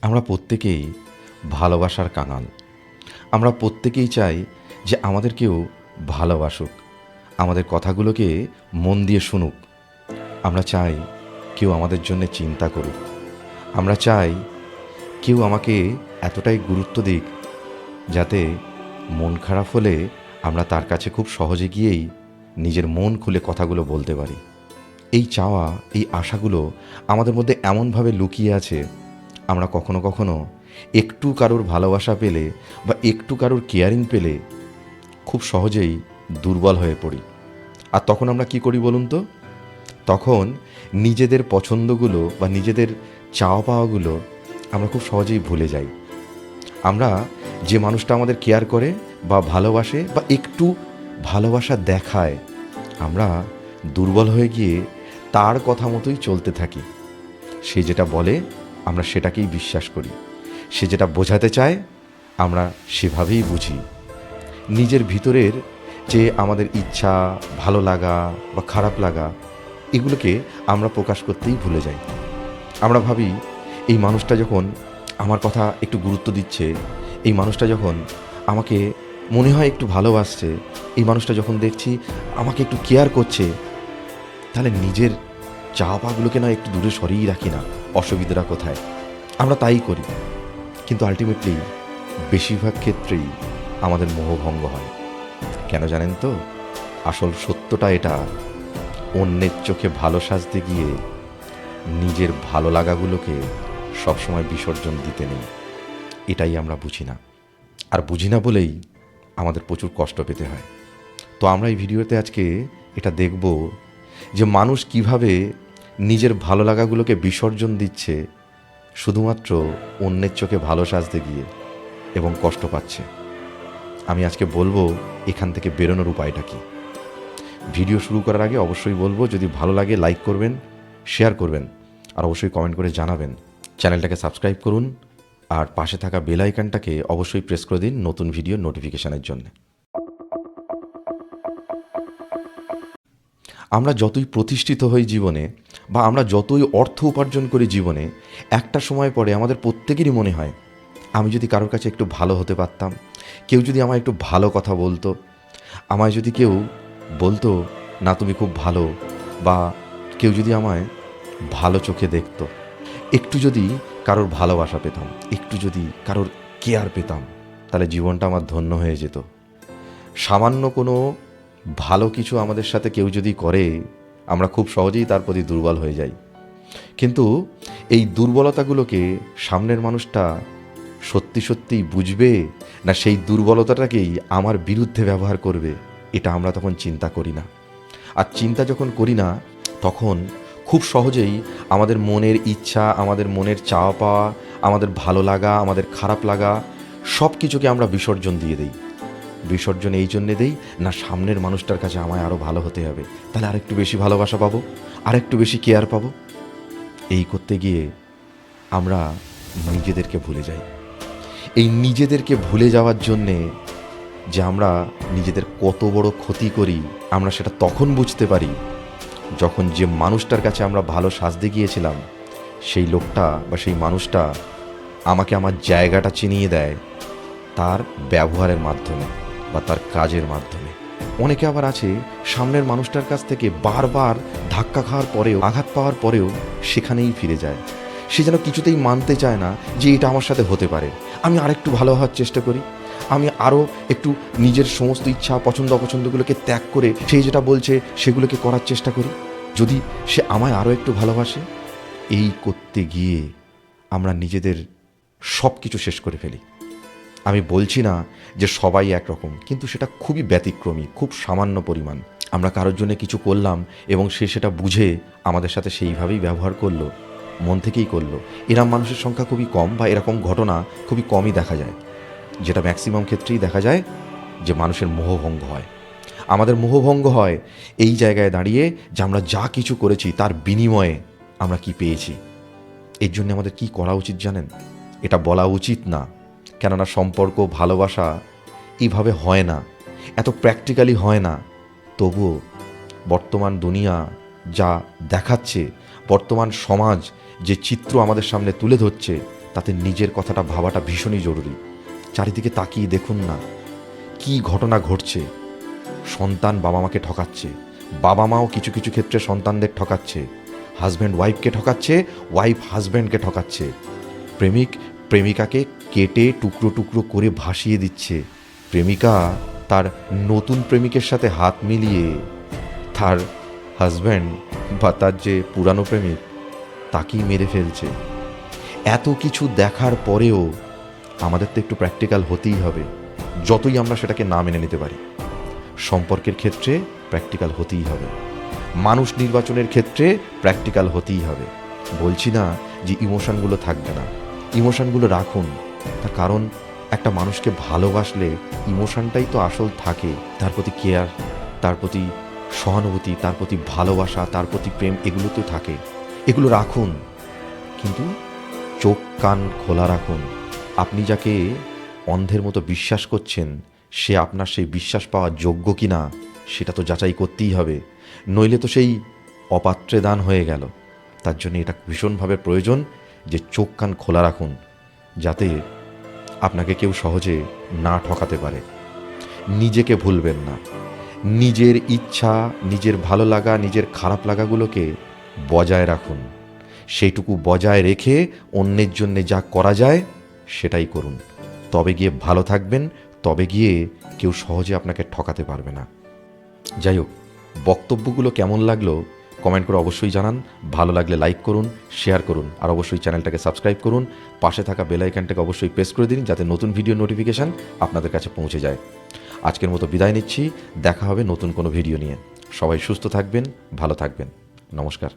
আমরা প্রত্যেকেই ভালোবাসার কাঙাল। আমরা প্রত্যেকেই চাই যে আমাদের কেউ ভালোবাসুক, আমাদের কথাগুলোকে মন দিয়ে শুনুক। আমরা চাই কেউ আমাদের জন্য চিন্তা করুক। আমরা চাই কেউ আমাকে এতটাই গুরুত্ব দিক যাতে মন খারাপ হলে আমরা তার কাছে খুব সহজে গিয়েই নিজের মন খুলে কথাগুলো বলতে পারি। এই চাওয়া, এই আশাগুলো আমাদের মধ্যে এমনভাবে লুকিয়ে আছে, আমরা কখনো কখনো একটু কারোর ভালোবাসা পেলে বা একটু কারোর কেয়ারিং পেলে খুব সহজেই দুর্বল হয়ে পড়ি। আর তখন আমরা কি করি বলুন তো? তখন নিজেদের পছন্দগুলো বা নিজেদের চাওয়া পাওয়াগুলো আমরা খুব সহজেই ভুলে যাই। আমরা যে মানুষটা আমাদের কেয়ার করে বা ভালোবাসে বা একটু ভালোবাসা দেখায়, আমরা দুর্বল হয়ে গিয়ে তার কথা মতোই চলতে থাকি। সে যেটা বলে আমরা সেটাকেই বিশ্বাস করি, সে যেটা বোঝাতে চায় আমরা সেভাবেই বুঝি। নিজের ভিতরের যে আমাদের ইচ্ছা, ভালো লাগা বা খারাপ লাগা, এগুলোকে আমরা প্রকাশ করতেই ভুলে যাই। আমরা ভাবি এই মানুষটা যখন আমার কথা একটু গুরুত্ব দিচ্ছে, এই মানুষটা যখন আমাকে মনে হয় একটু ভালোবাসছে, এই মানুষটা যখন দেখছি আমাকে একটু কেয়ার করছে, তাহলে নিজের চাওয়া পাওয়াগুলোকে না একটু দূরে সরিয়ে রাখি না, অসুবিধাটা কোথায়? আমরা তাই করি। কিন্তু আলটিমেটলি বেশিরভাগ ক্ষেত্রেই আমাদের মোহভঙ্গ হয়। কেন জানেন তো? আসল সত্যটা এটা, অন্যের চোখে ভালো সাজতে গিয়ে নিজের ভালো লাগাগুলোকে সবসময় বিসর্জন দিতে নেই। এটাই আমরা বুঝি না। আর বুঝি না বলেই আমাদের প্রচুর কষ্ট পেতে হয়। তো আমরা এই ভিডিওতে আজকে এটা দেখব যে মানুষ কিভাবে নিজের ভালো লাগাগুলোকে বিসর্জন দিচ্ছে শুধুমাত্র অন্যের চোখে ভালো সাজতে গিয়ে, এবং কষ্ট পাচ্ছে। আমি আজকে বলবো এখান থেকে বেরোনোর উপায়টা কী। ভিডিও শুরু করার আগে অবশ্যই বলবো, যদি ভালো লাগে লাইক করবেন, শেয়ার করবেন, আর অবশ্যই কমেন্ট করে জানাবেন। চ্যানেলটাকে সাবস্ক্রাইব করুন, আর পাশে থাকা বেল আইকনটাকে অবশ্যই প্রেস করে দিন নতুন ভিডিও নোটিফিকেশানের জন্য। আমরা যতই প্রতিষ্ঠিত হই জীবনে, বা আমরা যতই অর্থ উপার্জন করি জীবনে, একটা সময় পরে আমাদের প্রত্যেকেরই মনে হয় আমি যদি কারোর কাছে একটু ভালো হতে পারতাম, কেউ যদি আমায় একটু ভালো কথা বলতো, আমায় যদি কেউ বলতো না তুমি খুব ভালো, বা কেউ যদি আমায় ভালো চোখে দেখতো, একটু যদি কারোর ভালোবাসা পেতাম, একটু যদি কারোর কেয়ার পেতাম, তাহলে জীবনটা আমার ধন্য হয়ে যেত। সামান্য কোনো ভালো কিছু আমাদের সাথে কেউ যদি করে, আমরা খুব সহজেই তার প্রতি দুর্বল হয়ে যাই। কিন্তু এই দুর্বলতাগুলোকে সামনের মানুষটা সত্যি সত্যিই বুঝবে, না সেই দুর্বলতাটাকেই আমার বিরুদ্ধে ব্যবহার করবে, এটা আমরা তখন চিন্তা করি না। আর চিন্তা যখন করি না, তখন খুব সহজেই আমাদের মনের ইচ্ছা, আমাদের মনের চাওয়া পাওয়া, আমাদের ভালো লাগা, আমাদের খারাপ লাগা, সব কিছুকে আমরা বিসর্জন দিয়ে দিই। বিসর্জন এই জন্যে দেই, না সামনের মানুষটার কাছে আমায় আরও ভালো হতে হবে, তাহলে আরেকটু বেশি ভালোবাসা পাবো, আরেকটু বেশি কেয়ার পাবো। এই করতে গিয়ে আমরা নিজেদেরকে ভুলে যাই। এই নিজেদেরকে ভুলে যাওয়ার জন্যে যে আমরা নিজেদের কত বড় ক্ষতি করি, আমরা সেটা তখন বুঝতে পারি যখন যে মানুষটার কাছে আমরা ভালো সাজতে গিয়েছিলাম, সেই লোকটা বা সেই মানুষটা আমাকে আমার জায়গাটা চিনিয়ে দেয় তার ব্যবহারের মাধ্যমে বা তার কাজের মাধ্যমে। অনেকে আবার আছে সামনের মানুষটার কাছ থেকে বারবার ধাক্কা খাওয়ার পরেও, আঘাত পাওয়ার পরেও সেখানেই ফিরে যায়। সে যেন কিছুতেই মানতে চায় না যে এটা আমার সাথে হতে পারে। আমি আরেকটু ভালো হওয়ার চেষ্টা করি, আমি আরও একটু নিজের সমস্ত ইচ্ছা, পছন্দ অপছন্দগুলোকে ত্যাগ করে সে যেটা বলছে সেগুলোকে করার চেষ্টা করি, যদি সে আমায় আরও একটু ভালোবাসে। এই করতে গিয়ে আমরা নিজেদের সব কিছু শেষ করে ফেলি। আমি বলছি না যে সবাই একরকম, কিন্তু সেটা খুবই ব্যতিক্রমী, খুব সামান্য পরিমাণ। আমরা কারোর জন্য কিছু করলাম এবং সে সেটা বুঝে আমাদের সাথে সেইভাবেই ব্যবহার করলো, মন থেকেই করলো। এরকম মানুষের সংখ্যা খুবই কম, বা এরকম ঘটনা খুবই কমই দেখা যায়। যেটা ম্যাক্সিমাম ক্ষেত্রেই দেখা যায় যে মানুষের মোহভঙ্গ হয়। আমাদের মোহভঙ্গ হয় এই জায়গায় দাঁড়িয়ে যে আমরা যা কিছু করেছি তার বিনিময়ে আমরা কি পেয়েছি। এর জন্য আমাদের কি করা উচিত জানেন? এটা বলা উচিত না, কেননা সম্পর্ক, ভালোবাসা এইভাবে হয় না, এত প্র্যাকটিক্যালি হয় না। তবুও বর্তমান দুনিয়া যা দেখাচ্ছে, বর্তমান সমাজ যে চিত্র আমাদের সামনে তুলে ধরছে, তাতে নিজের কথাটা ভাবাটা ভীষণই জরুরি। চারিদিকে তাকিয়ে দেখুন না কি ঘটনা ঘটছে। সন্তান বাবা মাকে ঠকাচ্ছে, বাবা মাও কিছু কিছু ক্ষেত্রে সন্তানদের ঠকাচ্ছে, হাজব্যান্ড ওয়াইফকে ঠকাচ্ছে, ওয়াইফ হাজব্যান্ডকে ঠকাচ্ছে, প্রেমিক প্রেমিকাকে কেটে টুকরো টুকরো করে ভাসিয়ে দিচ্ছে, প্রেমিকা তার নতুন প্রেমিকের সাথে হাত মিলিয়ে তার হাজব্যান্ড বা তার যে পুরানো প্রেমিক তাকেই মেরে ফেলছে। এত কিছু দেখার পরেও আমাদের তো একটু প্র্যাকটিক্যাল হতেই হবে, যতই আমরা সেটাকে না মেনে নিতে পারি। সম্পর্কের ক্ষেত্রে প্র্যাকটিক্যাল হতেই হবে, মানুষ নির্বাচনের ক্ষেত্রে প্র্যাকটিক্যাল হতেই হবে। বলছি না যে ইমোশনগুলো থাকবে না, ইমোশনগুলো রাখুন। তার কারণ একটা মানুষকে ভালোবাসলে ইমোশনটাই তো আসল থাকে, তার প্রতি কেয়ার, তার প্রতি সহানুভূতি, তার প্রতি ভালোবাসা, তার প্রতি প্রেম, এগুলো তো থাকে। এগুলো রাখুন, কিন্তু চোখ কান খোলা রাখুন। আপনি যাকে অন্ধের মতো বিশ্বাস করছেন সে আপনার সেই বিশ্বাস পাওয়ার যোগ্য কি না সেটা তো যাচাই করতেই হবে, নইলে তো সেই অপাত্রে দান হয়ে গেল। তার জন্য এটা ভীষণভাবে প্রয়োজন যে চোখ কান খোলা রাখুন, যাতে আপনাকে কেউ সহজে না ঠকাতে পারে। নিজেকে ভুলবেন না, নিজের ইচ্ছা, নিজের ভালো লাগা, নিজের খারাপ লাগাগুলোকে বজায় রাখুন। সেইটুকু বজায় রেখে অন্যের জন্যে যা করা যায় সেটাই করুন। তবে গিয়ে ভালো থাকবেন, তবে গিয়ে কেউ সহজে আপনাকে ঠকাতে পারবে না। যাই হোক, বক্তব্যগুলো কেমন লাগলো কমেন্ট করে অবশ্যই জানান। ভালো লাগলে লাইক করুন, শেয়ার করুন, আর অবশ্যই চ্যানেলটাকে সাবস্ক্রাইব করুন। পাশে থাকা বেল আইকনটাকে অবশ্যই প্রেস করে দিন, যাতে নতুন ভিডিও নোটিফিকেশান আপনাদের কাছে পৌঁছে যায়। আজকের মতো বিদায় নিচ্ছি, দেখা হবে নতুন কোনো ভিডিও নিয়ে। সবাই সুস্থ থাকবেন, ভালো থাকবেন। নমস্কার।